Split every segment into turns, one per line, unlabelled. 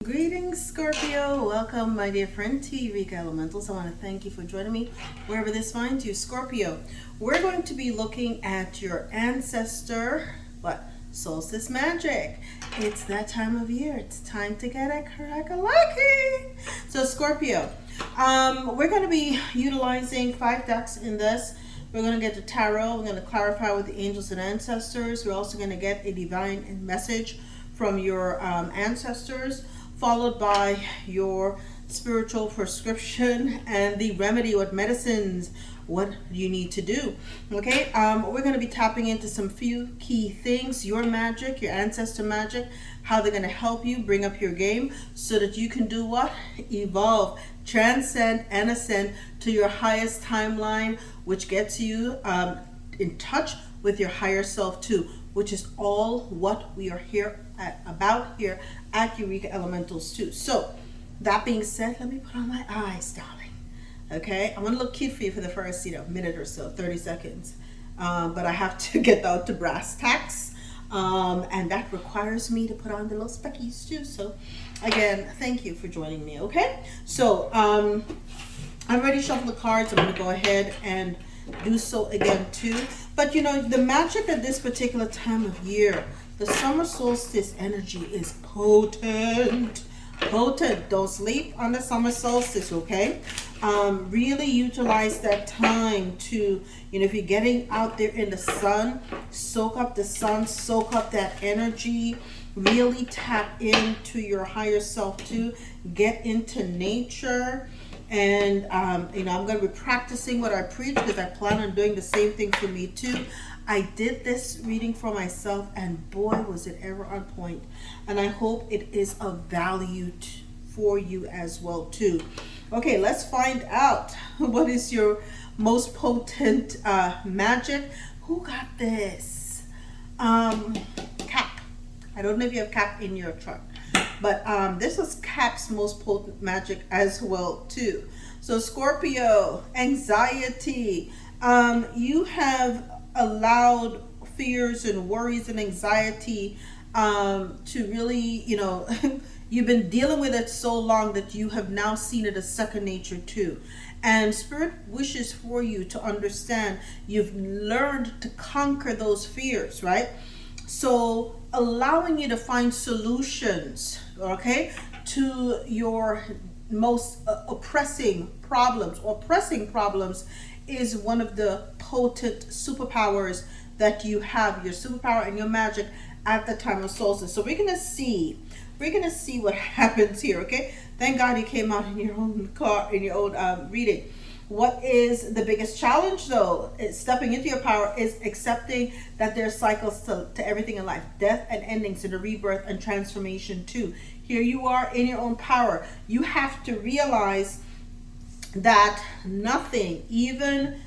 Greetings, Scorpio. Welcome, my dear friend T. Rika Elementals. I want to thank you for joining me wherever this finds you. Scorpio, we're going to be looking at your ancestor, solstice magic. It's that time of year. It's time to get a crack-a-lucky. So, Scorpio, we're going to be utilizing 5 decks in this. We're going to get the tarot. We're going to clarify with the angels and ancestors. We're also going to get a divine message from your ancestors, followed by your spiritual prescription and the remedy, what medicines, what you need to do. Okay, we're going to be tapping into some few key things, your magic, your ancestor magic, how they're going to help you bring up your game so that you can do what? Evolve, transcend, and ascend to your highest timeline, which gets you in touch with your higher self too, which is all what we are here at Eureka Elementals too. So that being said, let me put on my eyes, darling. Okay, I'm gonna look cute for you for the first minute or so, 30 seconds, but I have to get down to brass tacks, and that requires me to put on the little speckies too. So again, thank you for joining me. Okay, so I've already shuffled the cards. I'm gonna go ahead and do so again too. But you know, the magic at this particular time of year, the summer solstice energy is potent. Don't sleep on the summer solstice, okay? Really utilize that time to, if you're getting out there in the sun, soak up the sun, soak up that energy, really tap into your higher self too, get into nature. And I'm going to be practicing what I preach because I plan on doing the same thing for me too. I did this reading for myself, and boy, was it ever on point. And I hope it is of value for you as well too. Okay, let's find out what is your most potent magic. Who got this? Cap. I don't know if you have Cap in your chart, but this is Cap's most potent magic as well too. So Scorpio, anxiety. You have allowed fears and worries and anxiety to really, you've been dealing with it so long that you have now seen it as second nature too. And Spirit wishes for you to understand you've learned to conquer those fears, right? So allowing you to find solutions, okay, to your most oppressing problems or pressing problems is one of the potent superpowers that you have, your superpower and your magic at the time of solstice. So we're gonna see what happens here, okay? Thank God you came out in your own reading. What is the biggest challenge though? Stepping into your power is accepting that there are cycles to everything in life, death and endings, and a rebirth and transformation too. Here you are in your own power. You have to realize that nothing, even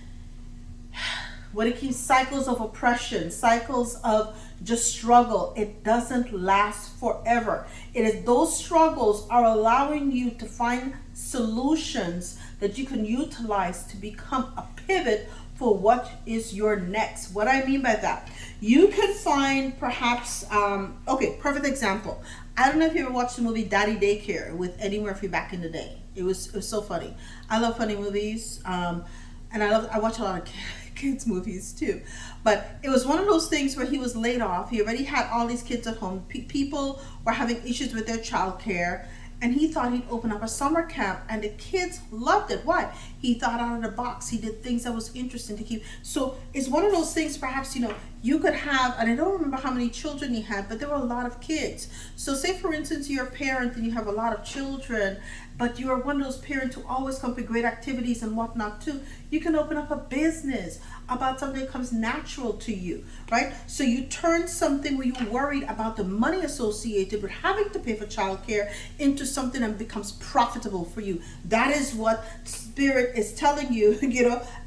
when it keeps cycles of oppression, cycles of just struggle, it doesn't last forever. It is those struggles are allowing you to find solutions that you can utilize to become a pivot for what is your next. What I mean by that, you can find perhaps, perfect example. I don't know if you ever watched the movie Daddy Daycare with Eddie Murphy back in the day. It was so funny. I love funny movies, and I watch a lot of kids movies too. But it was one of those things where he was laid off. He already had all these kids at home. People were having issues with their child care. And he thought he'd open up a summer camp, and the kids loved it. Why? He thought out of the box. He did things that was interesting to keep. So it's one of those things, perhaps, you could have, and I don't remember how many children he had, but there were a lot of kids. So say, for instance, you're a parent and you have a lot of children, but you are one of those parents who always come up with great activities and whatnot too. You can open up a business about something that comes natural to you, right? So you turn something where you're worried about the money associated with having to pay for childcare into something that becomes profitable for you. That is what Spirit is telling you,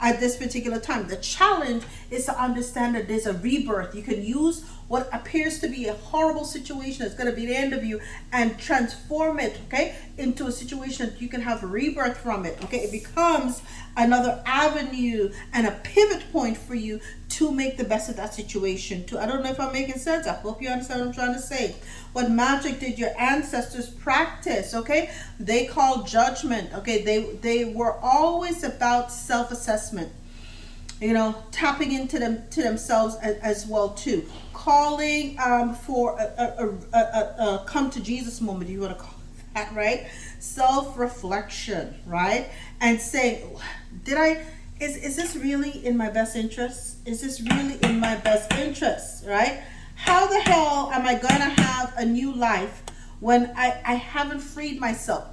at this particular time. The challenge is to understand that there's a rebirth. You can use what appears to be a horrible situation that's going to be the end of you and transform it, okay, into a situation that you can have rebirth from it, okay? It becomes another avenue and a pivot point for you to make the best of that situation too. I don't know if I'm making sense. I hope you understand what I'm trying to say. What magic did your ancestors practice, okay? They called judgment, okay? They were always about self-assessment, you know, tapping into themselves as well too, calling for a come to Jesus moment, you want to call it that, right? Self-reflection, right? And saying, is this really in my best interest? Is this really in my best interest, right? How the hell am I going to have a new life when I haven't freed myself?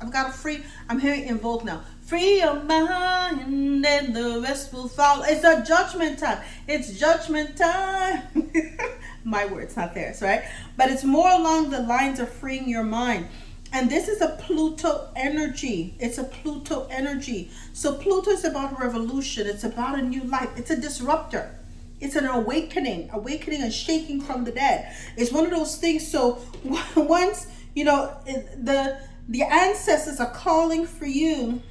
I'm hearing invoke now. Free your mind and the rest will follow. It's a judgment time. It's judgment time. My word's not theirs, right? But it's more along the lines of freeing your mind. And this is a Pluto energy. It's a Pluto energy. So Pluto is about revolution. It's about a new life. It's a disruptor. It's an awakening and shaking from the dead. It's one of those things. So once, you know, the ancestors are calling for you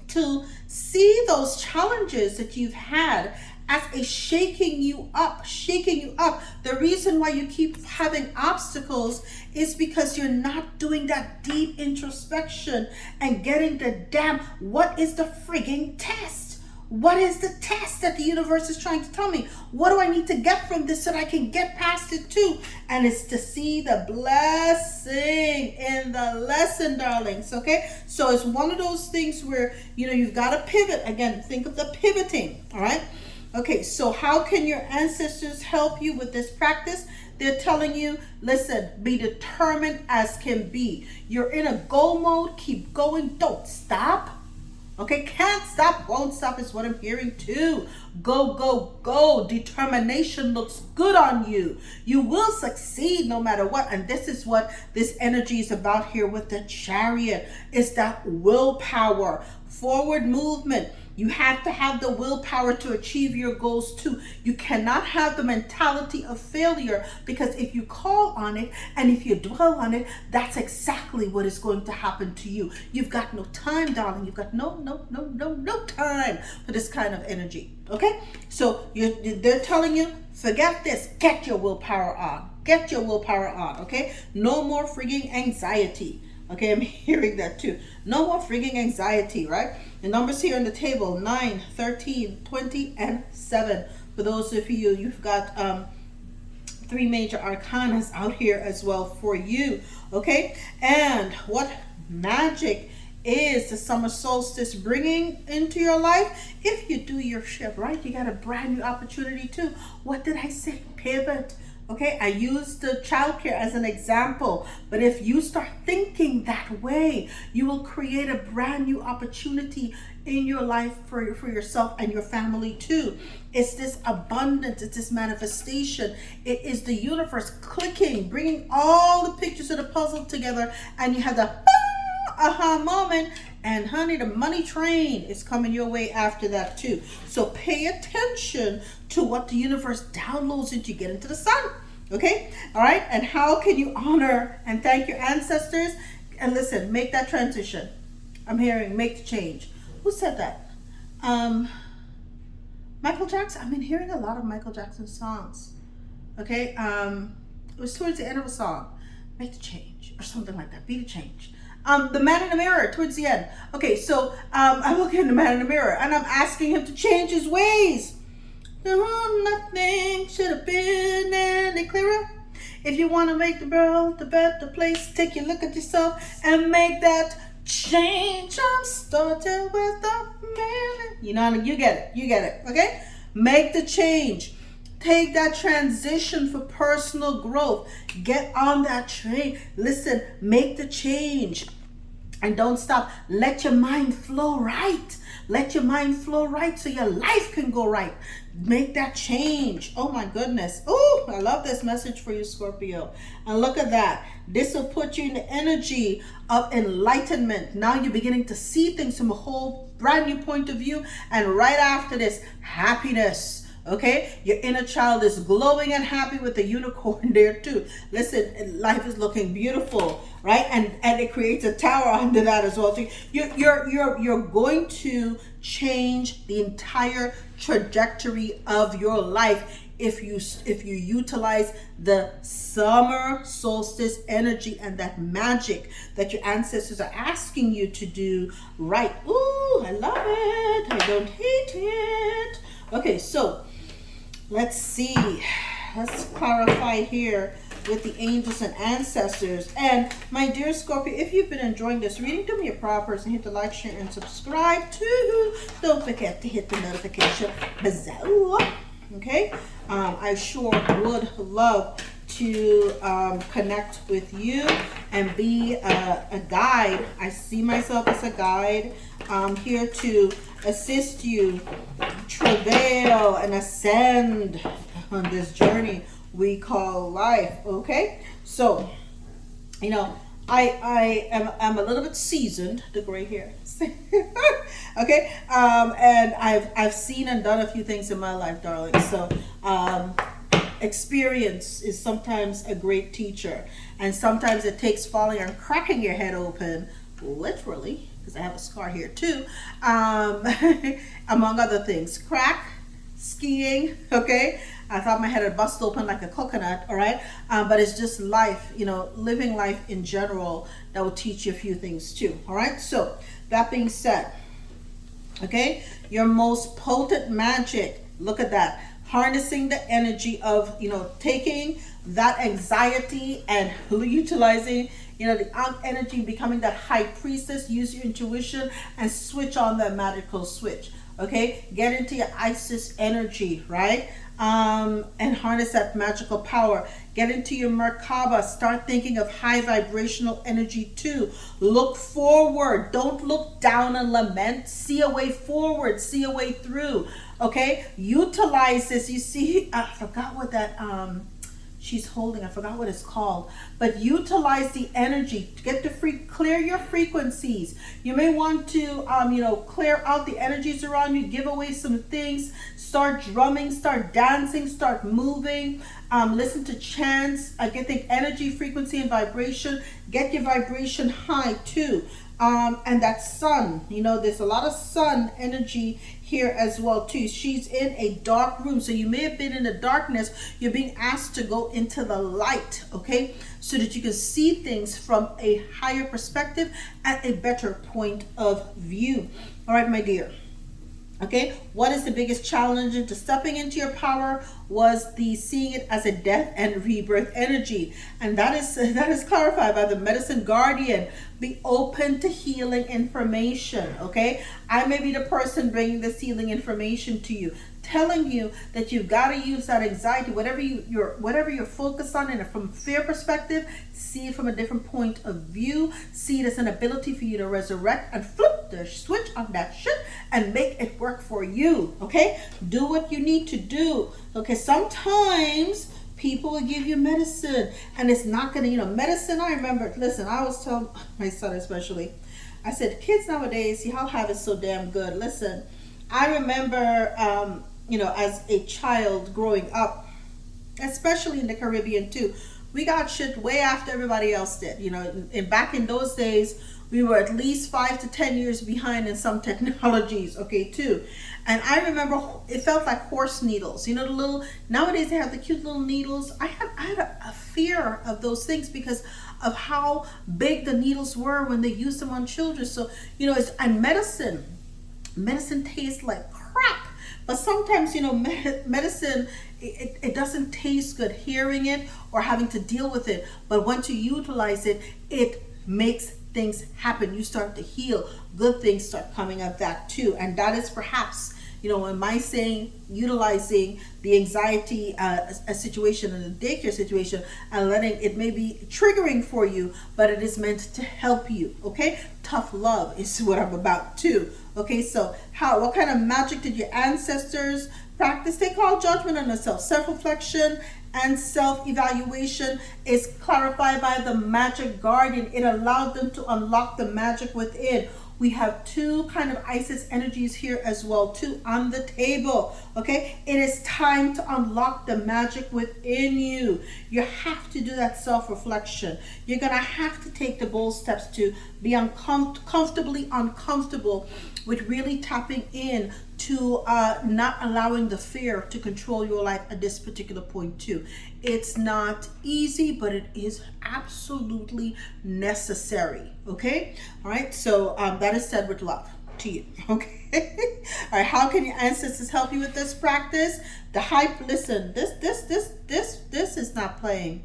to see those challenges that you've had as a shaking you up. The reason why you keep having obstacles is because you're not doing that deep introspection and getting the damn, what is the frigging test? What is the test that the universe is trying to tell me? What do I need to get from this so that I can get past it too? And it's to see the blessing in the lesson, darlings, okay? So it's one of those things where, you know, you've got to pivot. Again, think of the pivoting, all right? Okay, so how can your ancestors help you with this practice? They're telling you, listen, be determined as can be. You're in a go mode, keep going, don't stop. Okay, can't stop, won't stop is what I'm hearing too. Go, go, go. Determination looks good on you. You will succeed no matter what. And this is what this energy is about here with the Chariot. It's that willpower, forward movement. You have to have the willpower to achieve your goals too. You cannot have the mentality of failure, because if you call on it and if you dwell on it, that's exactly what is going to happen to you. You've got no time, darling. You've got no time for this kind of energy. Okay? So they're telling you, forget this. Get your willpower on. Get your willpower on. Okay? No more frigging anxiety. Okay, I'm hearing that too. No more frigging anxiety, right? The numbers here on the table, 9, 13, 20, and 7. For those of you, you've got 3 major arcanas out here as well for you, okay? And what magic is the summer solstice bringing into your life? If you do your shit right, you got a brand new opportunity too. What did I say? Pivot. Okay, I used the childcare as an example, but if you start thinking that way, you will create a brand new opportunity in your life for yourself and your family too. It's this abundance, it's this manifestation. It is the universe clicking, bringing all the pictures of the puzzle together, and you have the aha moment. And honey, the money train is coming your way after that too. So pay attention to what the universe downloads into you. Get into the sun. Okay? All right? And how can you honor and thank your ancestors? And listen, make that transition. I'm hearing make the change. Who said that? Michael Jackson. I've been hearing a lot of Michael Jackson songs. Okay? It was towards the end of a song. Make the change. Or something like that. Be the change. The man in the mirror towards the end. Okay, so I'm looking at the man in the mirror and I'm asking him to change his ways. Nothing should have been any clearer. If you want to make the world a better place, take a look at yourself and make that change. I'm starting with the man. You know, you get it, okay? Make the change. Take that transition for personal growth. Get on that train. Listen, make the change. And don't stop. Let your mind flow right. Let your mind flow right so your life can go right. Make that change. Oh my goodness. Oh, I love this message for you, Scorpio. And look at that. This will put you in the energy of enlightenment. Now you're beginning to see things from a whole brand new point of view. And right after this, happiness. Okay, your inner child is glowing and happy with the unicorn there too. Listen, life is looking beautiful, right? And it creates a tower under that as well. So you're going to change the entire trajectory of your life if you utilize the summer solstice energy and that magic that your ancestors are asking you to do right. Ooh, I love it. I don't hate it. Okay, so let's see. Let's clarify here with the angels and ancestors. And my dear Scorpio, if you've been enjoying this reading, do me a proud person, hit the like, share, and subscribe too. Don't forget to hit the notification bell. Okay, I sure would love to connect with you and be a guide. I see myself as a guide. I'm here to assist you travail and ascend on this journey we call life. Okay, so you know, I'm a little bit seasoned, the gray hair. Okay, and I've seen and done a few things in my life, darling. So experience is sometimes a great teacher, and sometimes it takes falling and cracking your head open, literally, because I have a scar here too, among other things. Crack, skiing, okay? I thought my head had bust open like a coconut, all right? But it's just life, you know, living life in general that will teach you a few things too, all right? So that being said, okay, your most potent magic, look at that, harnessing the energy of, you know, taking that anxiety and utilizing, you know, the energy, becoming that high priestess. Use your intuition and switch on that magical switch. Okay, get into your Isis energy, right? And harness that magical power. Get into your Merkaba. Start thinking of high vibrational energy too. Look forward. Don't look down and lament. See a way forward. See a way through. Okay, utilize this. You see, I forgot what that she's holding. I forgot what it's called. But utilize the energy. Get to clear your frequencies. You may want to, you know, clear out the energies around you. Give away some things. Start drumming. Start dancing. Start moving. Listen to chants. Get the energy, frequency, and vibration. Get your vibration high too. And that sun, you know, there's a lot of sun energy here as well too. She's in a dark room, so you may have been in the darkness. You're being asked to go into the light, okay, so that you can see things from a higher perspective at a better point of view. All right, my dear. Okay, what is the biggest challenge into stepping into your power? Was the seeing it as a death and rebirth energy, and that is clarified by the medicine guardian. Be open to healing information. Okay, I may be the person bringing this healing information to you, telling you that you've got to use that anxiety, whatever you're focused on, and from a fear perspective, see it from a different point of view. See it as an ability for you to resurrect and flip the switch on that shit and make it work for you. Okay, do what you need to do. Okay, sometimes people will give you medicine and it's not gonna, you know, medicine. I remember, listen, I was telling my son especially, I said, kids nowadays, y'all have it so damn good. Listen, I remember, you know, as a child growing up, especially in the Caribbean too, we got shit way after everybody else did. You know, and back in those days, we were at least 5 to 10 years behind in some technologies, okay, too. And I remember it felt like horse needles. You know, the little, nowadays they have the cute little needles. I had a fear of those things because of how big the needles were when they used them on children. So, you know, and medicine tastes like crap. But sometimes, you know, medicine, it doesn't taste good hearing it or having to deal with it. But once you utilize it, it makes things happen. You start to heal. Good things start coming of that too. And that is perhaps, you know, in my saying, utilizing the anxiety a situation and the daycare situation and letting it may be triggering for you, but it is meant to help you. Okay, tough love is what I'm about too. Okay, so what kind of magic did your ancestors practice? They call judgment on themselves. Self-reflection and self-evaluation is clarified by the magic guardian. It allowed them to unlock the magic within. We have two kind of Isis energies here as well too on the table. Okay, it is time to unlock the magic within you. You have to do that self-reflection. You're gonna have to take the bold steps to be comfortably uncomfortable with really tapping in to not allowing the fear to control your life at this particular point too. It's not easy, but it is absolutely necessary. Okay, all right, so that is said with love to you. Okay. All right, how can your ancestors help you with this practice? The listen, this is not playing.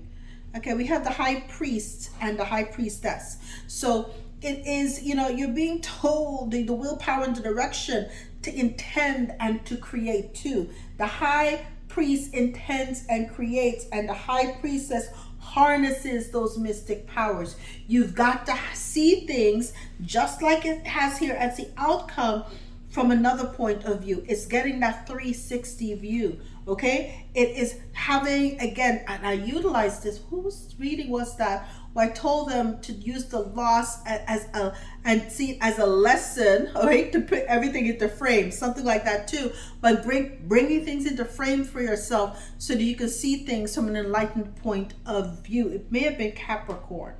Okay, we have the high priest and the high priestess. So it is, you're being told the willpower and the direction to intend and to create too. The high priest intends and creates, and the high priestess harnesses those mystic powers. You've got to see things just like it has here as the outcome from another point of view. It's getting that 360 view. Okay, it is having, again, and I utilized this. Whose reading was that? Well, I told them to use the loss as a, and see it as a lesson, all right, to put everything into frame, something like that too. But bringing things into frame for yourself so that you can see things from an enlightened point of view. It may have been Capricorn.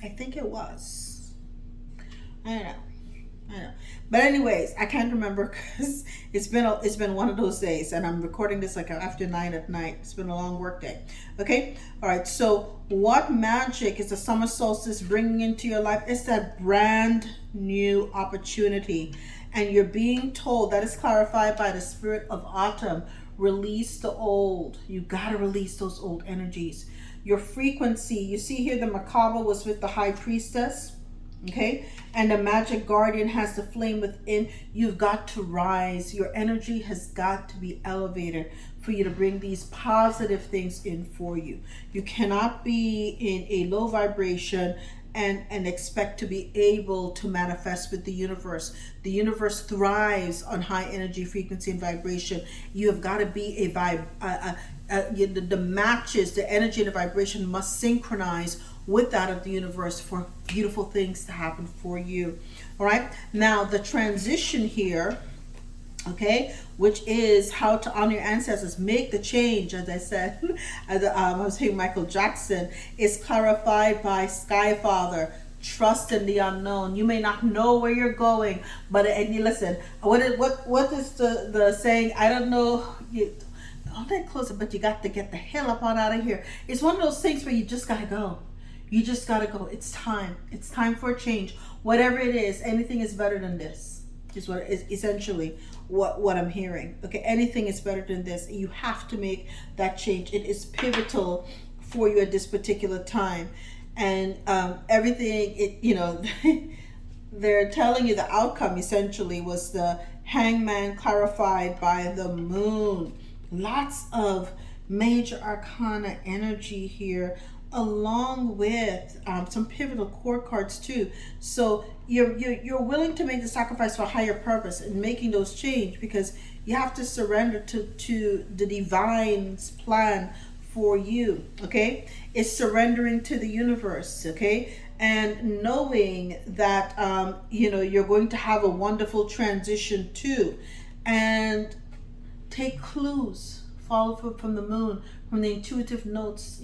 I think it was. I don't know. But anyways, I can't remember because it's been one of those days, and I'm recording this like after 9 at night. It's been a long work day. Okay, all right. So what magic is the summer solstice bringing into your life? It's that brand new opportunity, and you're being told that is clarified by the spirit of autumn. Release the old. You gotta release those old energies. Your frequency. You see here the macabre was with the high priestess. Okay, and the magic guardian has the flame within. You've got to rise. Your energy has got to be elevated for you to bring these positive things in for you. You cannot be in a low vibration and expect to be able to manifest with the universe. The universe thrives on high energy, frequency, and vibration. You have got to be the matches, the energy and the vibration must synchronize with that of the universe for beautiful things to happen for you. All right, now the transition here, okay, which is how to honor your ancestors, make the change, as I said, I was saying Michael Jackson, is clarified by Sky Father. Trust in the unknown. You may not know where you're going, but and you listen. What is the saying? I don't know. All that closer, but you got to get the hell up on out of here. It's one of those things where you just gotta go. You just gotta go. It's time. It's time for a change. Whatever it is, anything is better than this. Is what is essentially what I'm hearing. Okay, anything is better than this. You have to make that change. It is pivotal for you at this particular time, and everything. They're telling you the outcome essentially was the Hangman clarified by the moon. Lots of major arcana energy here, along with some pivotal core cards too. So you're willing to make the sacrifice for a higher purpose and making those change, because you have to surrender to the divine's plan for you. Okay, it's surrendering to the universe. Okay, and knowing that you're going to have a wonderful transition too, and take clues, follow from the moon, from the intuitive notes.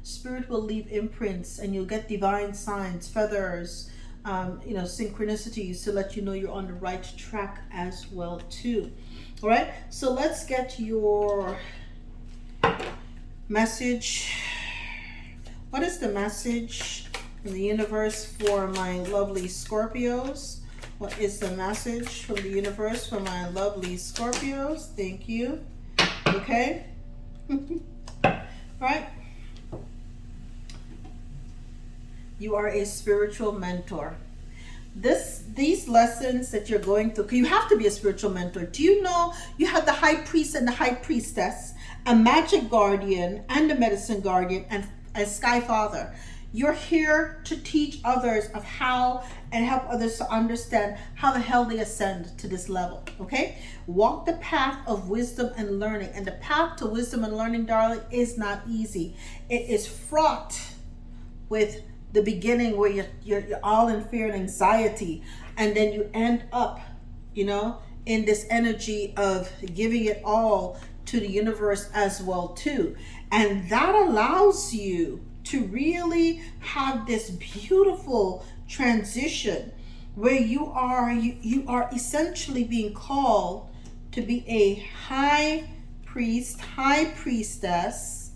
Spirit will leave imprints, and you'll get divine signs, feathers, synchronicities to let you know you're on the right track as well too. All right, so let's get your message. What is the message from the universe for my lovely Scorpios? What is the message from the universe for my lovely Scorpios? Thank you. Okay. Right. You are a spiritual mentor. These lessons that you're going through, you have to be a spiritual mentor. Do you know you have the high priest and the high priestess, a magic guardian and a medicine guardian, and a sky father? You're here to teach others of how, and help others to understand how the hell they ascend to this level. Okay, walk the path of wisdom and learning. And the path to wisdom and learning, darling, is not easy. It is fraught with the beginning where you're all in fear and anxiety, and then you end up, in this energy of giving it all to the universe as well too. And that allows you to really have this beautiful transition where you are essentially being called to be a high priest, high priestess,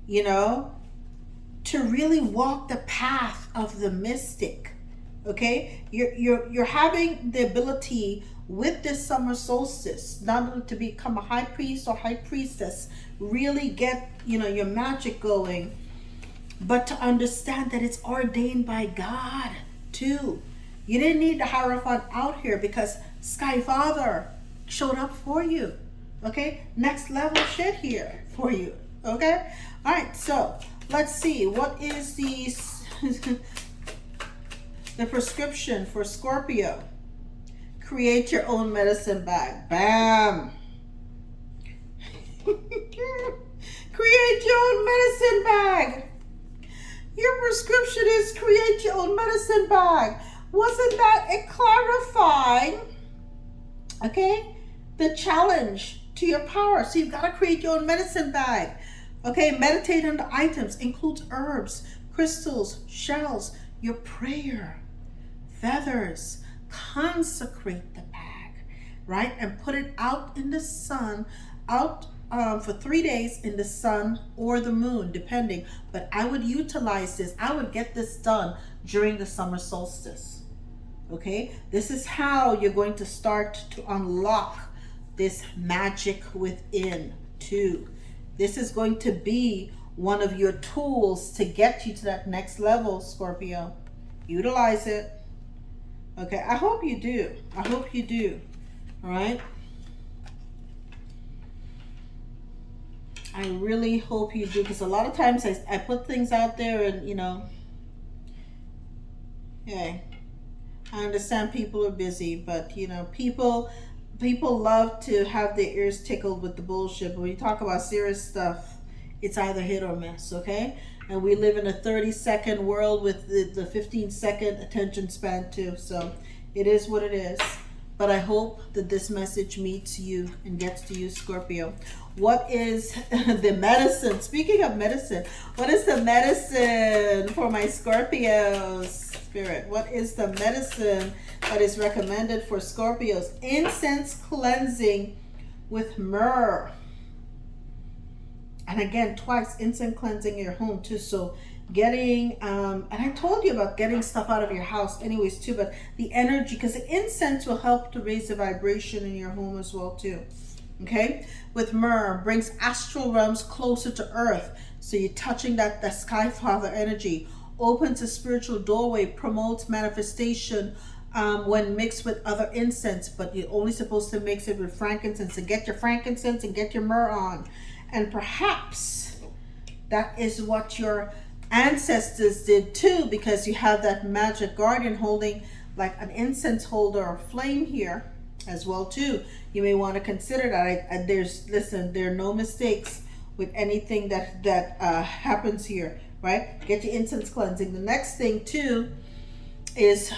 to really walk the path of the mystic. Okay, you're having the ability with this summer solstice not only to become a high priest or high priestess, really get your magic going, but to understand that it's ordained by God too. You didn't need the Hierophant out here because Sky Father showed up for you. Okay, next level shit here for you. Okay, all right, so let's see what is the prescription for Scorpio. Create your own medicine bag. Bam. Create your own medicine bag. Your prescription is create your own medicine bag. Wasn't that it clarifying, okay, the challenge to your power? So you've got to create your own medicine bag. Okay, meditate on the items. Includes herbs, crystals, shells, your prayer, feathers. Consecrate the bag, right? And put it out in the sun, for 3 days in the sun or the moon, depending. But I would utilize this. I would get this done during the summer solstice. Okay, this is how you're going to start to unlock this magic within too. This is going to be one of your tools to get you to that next level, Scorpio. Utilize it. Okay, I hope you do. I hope you do. All right. I really hope you do, because a lot of times I put things out there and, yeah, I understand people are busy, but, people love to have their ears tickled with the bullshit. But when you talk about serious stuff, it's either hit or miss, okay? And we live in a 30-second world with the 15-second attention span too. So it is what it is. But I hope that this message meets you and gets to you, Scorpio. What is the medicine? Speaking of medicine, what is the medicine for my Scorpios? Spirit, what is the medicine that is recommended for Scorpios? Incense cleansing with myrrh. And again, twice, incense cleansing your home too. So getting, and I told you about getting stuff out of your house anyways too, but the energy, because the incense will help to raise the vibration in your home as well too. Okay, with myrrh, brings astral realms closer to earth. So you're touching that Sky Father energy, opens a spiritual doorway, promotes manifestation when mixed with other incense, but you're only supposed to mix it with frankincense. So get your frankincense and get your myrrh on. And perhaps that is what your ancestors did too, because you have that magic guardian holding like an incense holder or flame here as well too. You may want to consider that. There are no mistakes with anything that happens here, right? Get your incense cleansing. The next thing too is,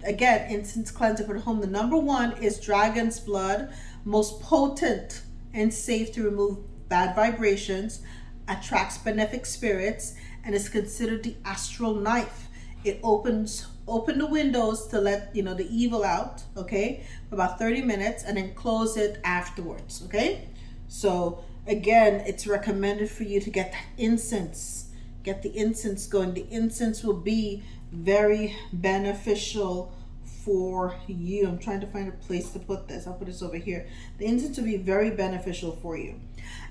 again, incense cleansing for the home. The number one is dragon's blood, most potent and safe to remove bad vibrations, attracts benefic spirits, and is considered the astral knife. It open the windows to let the evil out, okay, for about 30 minutes, and then close it afterwards, okay? So again, it's recommended for you to get that incense. Get the incense going. The incense will be very beneficial for you. I'm trying to find a place to put this. I'll put this over here. The incense will be very beneficial for you.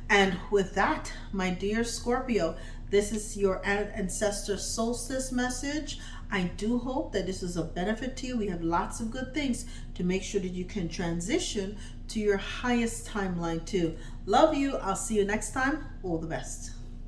And with that, my dear Scorpio, this is your ancestor solstice message. I do hope that this is of benefit to you. We have lots of good things to make sure that you can transition to your highest timeline too. Love you. I'll see you next time. All the best.